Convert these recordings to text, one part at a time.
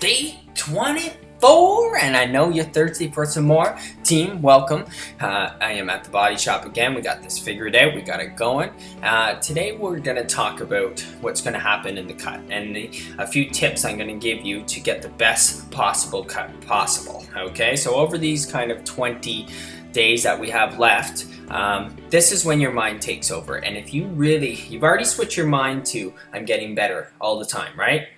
day 24, and I know you're thirsty for some more. Team, welcome. I am at the body shop again. We got this figured out. We got it going. Today we're going to talk about what's going to happen in the cut and a few tips I'm going to give you to get the best possible cut possible. Okay, so over these kind of 20 days that we have left, this is when your mind takes over. And if you've already switched your mind to I'm getting better all the time, right?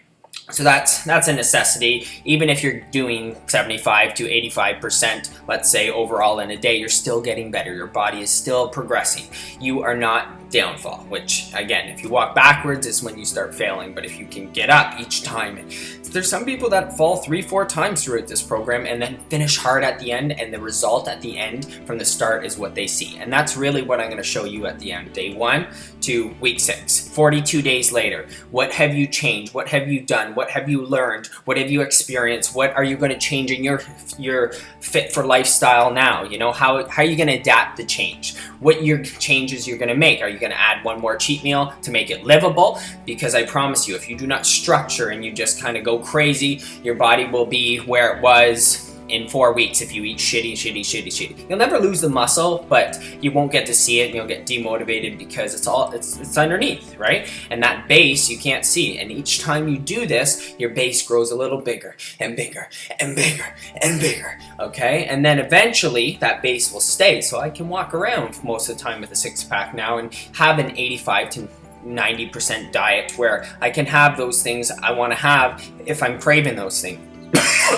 So that's a necessity. Even if you're doing 75 to 85%, let's say overall in a day, you're still getting better. Your body is still progressing. You are not downfall, which again, if you walk backwards is when you start failing. But if you can get up each time, there's some people that fall 3-4 times throughout this program and then finish hard at the end, and the result at the end from the start is what they see. And that's really what I'm going to show you at the end. Day 1 to week 6, 42 days later. What have you changed? What have you done? What have you learned? What have you experienced? What are you going to change in your fit for lifestyle now? You know, how are you going to adapt the change? What your changes you're going to make? Are you going to add one more cheat meal to make it livable? Because I promise you, if you do not structure and you just kind of go crazy, your body will be where it was in 4 weeks if you eat shitty. You'll never lose the muscle, but you won't get to see it and you'll get demotivated because it's underneath, right? And that base you can't see. And each time you do this, your base grows a little bigger and bigger and bigger and bigger, okay? And then eventually that base will stay. So I can walk around most of the time with a 6-pack now and have an 85 to 90% diet where I can have those things I want to have if I'm craving those things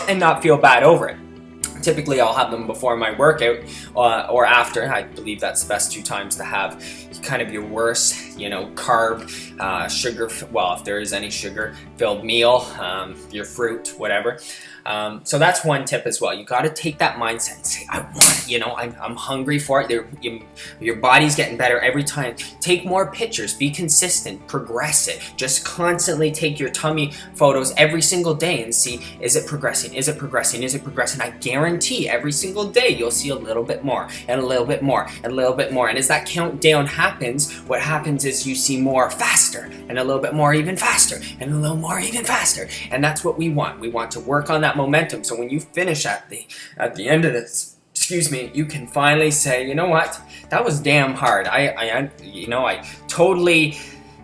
and not feel bad over it. Typically I'll have them before my workout or after. I believe that's the best 2 times to have kind of your worst, carb, sugar, well, if there is any sugar filled meal, your fruit, whatever. So that's one tip as well. You got to take that mindset and say, I want it, I'm hungry for it. Your body's getting better every time. Take more pictures, be consistent, progress it. Just constantly take your tummy photos every single day and see, is it progressing? Is it progressing? Is it progressing? I guarantee every single day you'll see a little bit more and a little bit more and a little bit more. And as that countdown happens, what happens is you see more faster and a little bit more even faster and a little more even faster. And that's what we want. We want to work on that momentum. So when you finish at the end of this, you can finally say, you know what, that was damn hard. I totally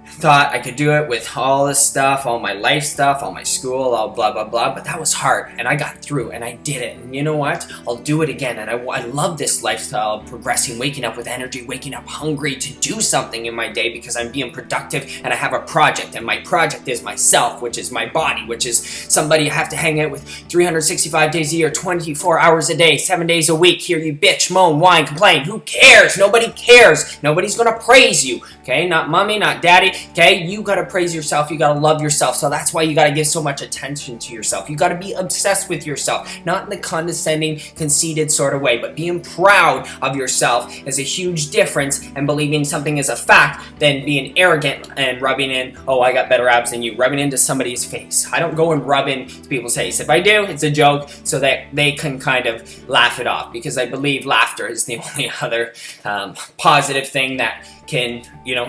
thought I could do it with all this stuff, all my life stuff, all my school, all blah blah blah, but that was hard and I got through and I did it. And you know what, I'll do it again. And I love this lifestyle of progressing, waking up with energy, waking up hungry to do something in my day because I'm being productive and I have a project, and my project is myself, which is my body, which is somebody I have to hang out with 365 days a year, 24 hours a day, 7 days a week. Hear you bitch, moan, whine, complain. Who cares? Nobody cares. Nobody's gonna praise you, okay? Not mommy, not daddy. Okay, you gotta praise yourself, you gotta love yourself, so that's why you gotta give so much attention to yourself. You gotta be obsessed with yourself, not in the condescending, conceited sort of way, but being proud of yourself is a huge difference, and believing something is a fact than being arrogant and rubbing in, oh, I got better abs than you, rubbing into somebody's face. I don't go and rub into people's face. If I do, it's a joke so that they can kind of laugh it off, because I believe laughter is the only other positive thing that can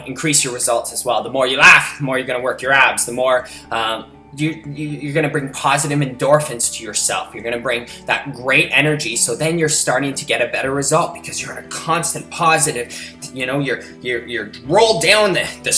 increase your results as well. The more you laugh, the more you're going to work your abs, the more you're going to bring positive endorphins to yourself. You're going to bring that great energy, so then you're starting to get a better result because you're in a constant positive, you're rolled down the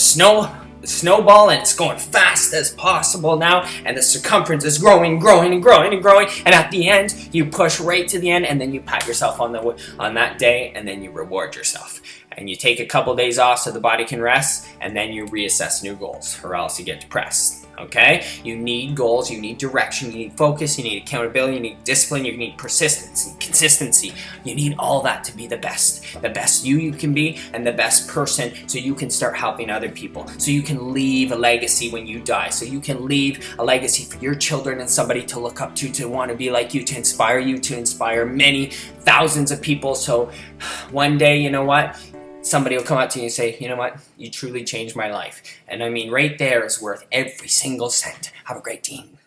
snowball and it's going fast as possible now, and the circumference is growing, and at the end you push right to the end, and then you pat yourself on that day, and then you reward yourself. And you take a couple days off so the body can rest, and then you reassess new goals, or else you get depressed. Okay? You need goals, you need direction, you need focus, you need accountability, you need discipline, you need persistence, consistency. You need all that to be the best you can be, and the best person, so you can start helping other people, so you can leave a legacy when you die, so you can leave a legacy for your children and somebody to look up to want to be like you, to inspire many thousands of people. So one day, you know what? Somebody will come up to you and say, you know what, you truly changed my life. And I mean, right there is worth every single cent. Have a great team.